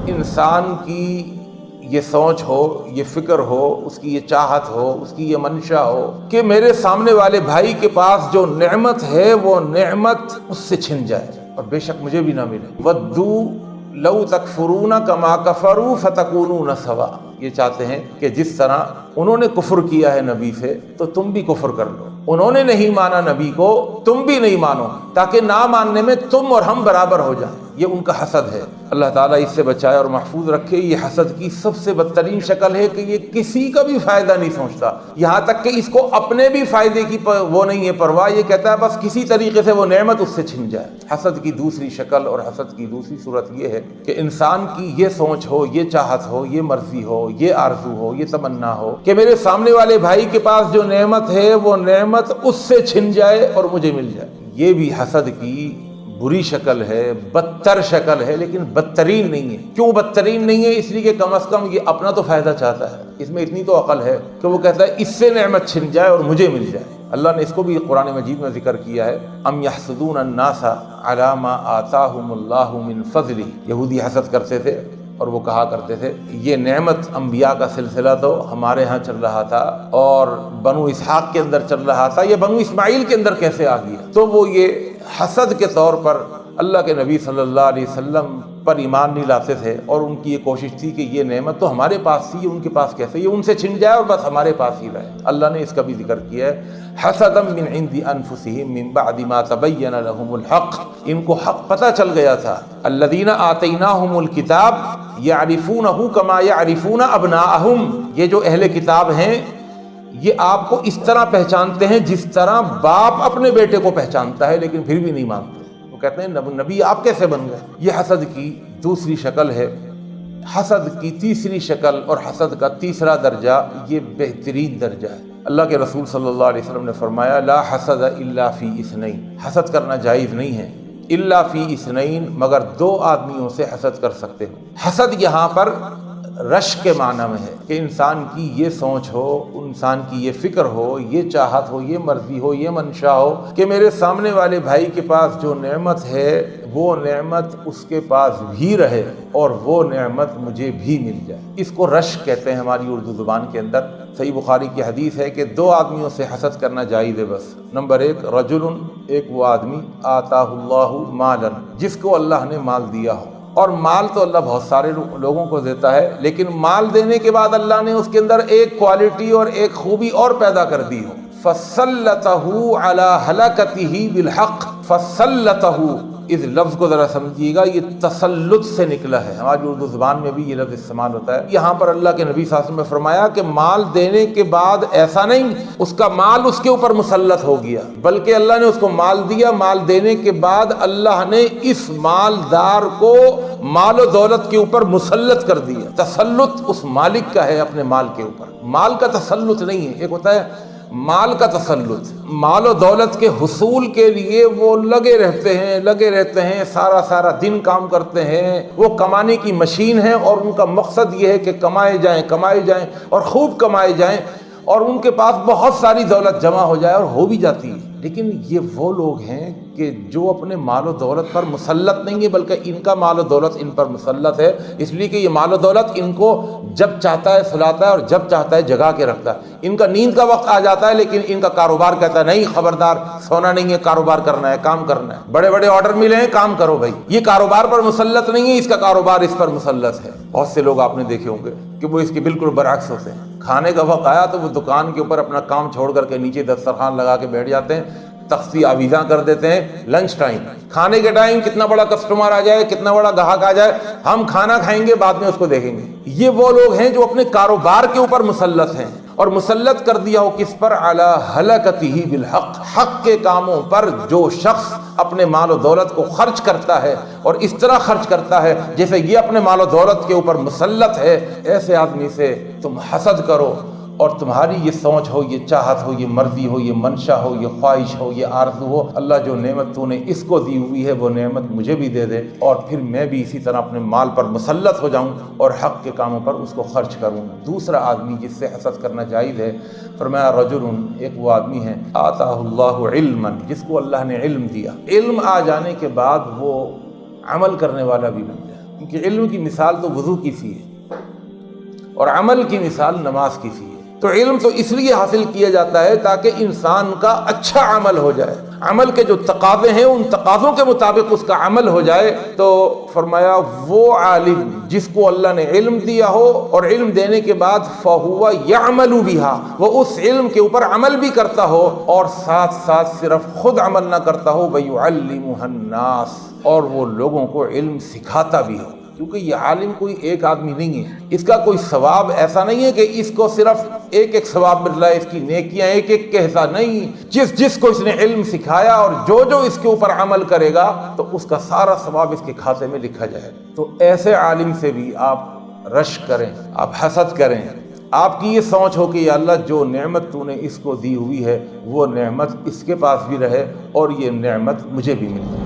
انسان کی یہ سوچ ہو، یہ فکر ہو، اس کی یہ چاہت ہو، اس کی یہ منشا ہو کہ میرے سامنے والے بھائی کے پاس جو نعمت ہے وہ نعمت اس سے چھن جائے اور بے شک مجھے بھی نہ ملے۔ وَدُّوا لَوْ تَكْفُرُونَ كَمَا كَفَرُوا فَتَكُونُونَ سَوَاءً، یہ چاہتے ہیں کہ جس طرح انہوں نے کفر کیا ہے نبی سے تو تم بھی کفر کر لو، انہوں نے نہیں مانا نبی کو، تم بھی نہیں مانو، تاکہ نہ ماننے میں تم اور ہم برابر ہو جائیں۔ یہ ان کا حسد ہے۔ اللہ تعالیٰ اس سے بچائے اور محفوظ رکھے۔ یہ حسد کی سب سے بدترین شکل ہے کہ یہ کسی کا بھی فائدہ نہیں سوچتا، یہاں تک کہ اس کو اپنے بھی فائدے کی وہ نہیں ہے پرواہ، یہ کہتا ہے بس کسی طریقے سے وہ نعمت اس سے چھن جائے۔ حسد کی دوسری شکل اور حسد کی دوسری صورت یہ ہے کہ انسان کی یہ سوچ ہو، یہ چاہت ہو، یہ مرضی ہو، یہ آرزو ہو، یہ تمنا ہو کہ میرے سامنے والے بھائی کے پاس جو نعمت ہے وہ نعمت اس سے چھن جائے اور مجھے مل جائے۔ یہ بھی حسد کی بری شکل ہے، بدتر شکل ہے، لیکن بدترین نہیں ہے۔ کیوں بدترین نہیں ہے؟ اس لیے کہ کم از کم یہ اپنا تو فائدہ چاہتا ہے، اس میں اتنی تو عقل ہے کہ وہ کہتا ہے اس سے نعمت چھن جائے اور مجھے مل جائے۔ اللہ نے اس کو بھی قرآن مجید میں ذکر کیا ہے، ام یحسدون الناس علی ما آتاہم اللہ من فضلہ۔ یہودی حسد کرتے تھے اور وہ کہا کرتے تھے یہ نعمت انبیاء کا سلسلہ تو ہمارے ہاں چل رہا تھا اور بنو اسحاق کے اندر چل رہا تھا، یہ بنو اسماعیل کے اندر کیسے آ گیا؟ تو وہ یہ حسد کے طور پر اللہ کے نبی صلی اللہ علیہ وسلم پر ایمان نہیں لاتے تھے، اور ان کی یہ کوشش تھی کہ یہ نعمت تو ہمارے پاس تھی، ان کے پاس کیسے، یہ ان سے چھن جائے اور بس ہمارے پاس ہی رہے۔ اللہ نے اس کا بھی ذکر کیا ہے، حسدا من عند انفسهم من بعد ما تبین لهم الحق، ان کو حق پتہ چل گیا تھا۔ الذین آتیناہم الکتاب یعرفونہ کما یعرفون ابناءہم، یہ جو اہل کتاب ہیں یہ آپ کو اس طرح پہچانتے ہیں جس طرح باپ اپنے بیٹے کو پہچانتا ہے، لیکن پھر بھی نہیں مانتے۔ وہ کہتے ہیں نبی آپ کیسے بن گئے؟ یہ حسد کی دوسری شکل ہے۔ حسد کی تیسری شکل اور حسد کا تیسرا درجہ یہ بہترین درجہ ہے۔ اللہ کے رسول صلی اللہ علیہ وسلم نے فرمایا لا حسد الا فی اثنین، حسد کرنا جائز نہیں ہے الا فی اثنین، مگر دو آدمیوں سے حسد کر سکتے ہو۔ حسد یہاں پر رش کے معنی میں ہے کہ انسان کی یہ سوچ ہو، انسان کی یہ فکر ہو، یہ چاہت ہو، یہ مرضی ہو، یہ منشا ہو کہ میرے سامنے والے بھائی کے پاس جو نعمت ہے وہ نعمت اس کے پاس بھی رہے اور وہ نعمت مجھے بھی مل جائے۔ اس کو رش کہتے ہیں ہماری اردو زبان کے اندر۔ صحیح بخاری کی حدیث ہے کہ دو آدمیوں سے حسد کرنا جائز ہے بس۔ نمبر ایک رجل، ایک وہ آدمی آتاہ اللہ مالا، جس کو اللہ نے مال دیا ہو، اور مال تو اللہ بہت سارے لوگوں کو دیتا ہے، لیکن مال دینے کے بعد اللہ نے اس کے اندر ایک کوالٹی اور ایک خوبی اور پیدا کر دی ہو، فَسَلَّتَهُ عَلَى هَلَكَتِهِ بِالْحَقِّ۔ فَسَلَّتَهُ، اس لفظ کو ذرا سمجھیے گا، یہ تسلط سے نکلا ہے۔ ہماری اردو زبان میں بھی یہ لفظ استعمال ہوتا ہے۔ یہاں پر اللہ کے نبی صلی اللہ علیہ وسلم نے فرمایا کہ مال دینے کے بعد ایسا نہیں اس کا مال اس کے اوپر مسلط ہو گیا، بلکہ اللہ نے اس کو مال دیا، مال دینے کے بعد اللہ نے اس مالدار کو مال و دولت کے اوپر مسلط کر دیا۔ تسلط اس مالک کا ہے اپنے مال کے اوپر، مال کا تسلط نہیں ہے۔ ایک ہوتا ہے مال کا تسلط، مال و دولت کے حصول کے لیے وہ لگے رہتے ہیں، سارا دن کام کرتے ہیں، وہ کمانے کی مشین ہے اور ان کا مقصد یہ ہے کہ کمائے جائیں اور خوب کمائے جائیں اور ان کے پاس بہت ساری دولت جمع ہو جائے، اور ہو بھی جاتی ہے۔ لیکن یہ وہ لوگ ہیں کہ جو اپنے مال و دولت پر مسلط نہیں ہے، بلکہ ان کا مال و دولت ان پر مسلط ہے، اس لیے کہ یہ مال و دولت ان کو جب چاہتا ہے سلاتا ہے اور جب چاہتا ہے جگا کے رکھتا ہے۔ ان کا نیند کا وقت آ جاتا ہے، لیکن ان کا کاروبار کہتا ہے نہیں خبردار، سونا نہیں ہے، کاروبار کرنا ہے، کام کرنا ہے، بڑے بڑے آرڈر ملے ہیں، کام کرو بھائی۔ یہ کاروبار پر مسلط نہیں ہے، اس کا کاروبار اس پر مسلط ہے۔ بہت سے لوگ آپ نے دیکھے ہوں گے کہ وہ اس کے بالکل برعکس ہوتے ہیں۔ کھانے کا وقت آیا تو وہ دکان کے اوپر اپنا کام چھوڑ کر کے نیچے دسترخوان لگا کے بیٹھ جاتے ہیں، تختی آویزاں کر دیتے ہیں۔ لنچ ٹائم، کھانے کے ٹائم کتنا بڑا کسٹمر آ جائے، کتنا بڑا گاہک آ جائے، ہم کھانا کھائیں گے، بعد میں اس کو دیکھیں گے۔ یہ وہ لوگ ہیں جو اپنے کاروبار کے اوپر مسلط ہیں، اور مسلط کر دیا ہو کس پر؟ علی ہلکتہ بالحق، حق کے کاموں پر جو شخص اپنے مال و دولت کو خرچ کرتا ہے اور اس طرح خرچ کرتا ہے جیسے یہ اپنے مال و دولت کے اوپر مسلط ہے، ایسے آدمی سے تم حسد کرو، اور تمہاری یہ سوچ ہو، یہ چاہت ہو، یہ مرضی ہو، یہ منشا ہو، یہ خواہش ہو، یہ آرزو ہو، اللہ جو نعمت تو نے اس کو دی ہوئی ہے وہ نعمت مجھے بھی دے دے، اور پھر میں بھی اسی طرح اپنے مال پر مسلط ہو جاؤں اور حق کے کاموں پر اس کو خرچ کروں۔ دوسرا آدمی جس سے حسد کرنا جائز ہے، فرمایا رجل، ایک وہ آدمی ہے آتاہ اللہ علما، جس کو اللہ نے علم دیا، علم آ جانے کے بعد وہ عمل کرنے والا بھی بن جائے۔ کیونکہ علم کی مثال تو وضو کی سی ہے اور عمل کی مثال نماز کی سی ہے۔ تو علم تو اس لیے حاصل کیا جاتا ہے تاکہ انسان کا اچھا عمل ہو جائے، عمل کے جو تقاضے ہیں ان تقاضوں کے مطابق اس کا عمل ہو جائے۔ تو فرمایا وہ عالم جس کو اللہ نے علم دیا ہو اور علم دینے کے بعد فَهُوَ يَعْمَلُ بِهَا، وہ اس علم کے اوپر عمل بھی کرتا ہو اور ساتھ ساتھ صرف خود عمل نہ کرتا ہو، وَيُعَلِّمُهَا النَّاسِ، اور وہ لوگوں کو علم سکھاتا بھی ہو۔ کیونکہ یہ عالم کوئی ایک آدمی نہیں ہے، اس کا کوئی ثواب ایسا نہیں ہے کہ اس کو صرف ایک ایک ثواب مل رہا ہے، اس کی نیکیاں ایک ایک کے حصہ نہیں، جس کو اس نے علم سکھایا اور جو اس کے اوپر عمل کرے گا تو اس کا سارا ثواب اس کے کھاتے میں لکھا جائے۔ تو ایسے عالم سے بھی آپ رشک کریں، آپ حسد کریں، آپ کی یہ سوچ ہو کہ یا اللہ جو نعمت تو نے اس کو دی ہوئی ہے وہ نعمت اس کے پاس بھی رہے اور یہ نعمت مجھے بھی مل جائے۔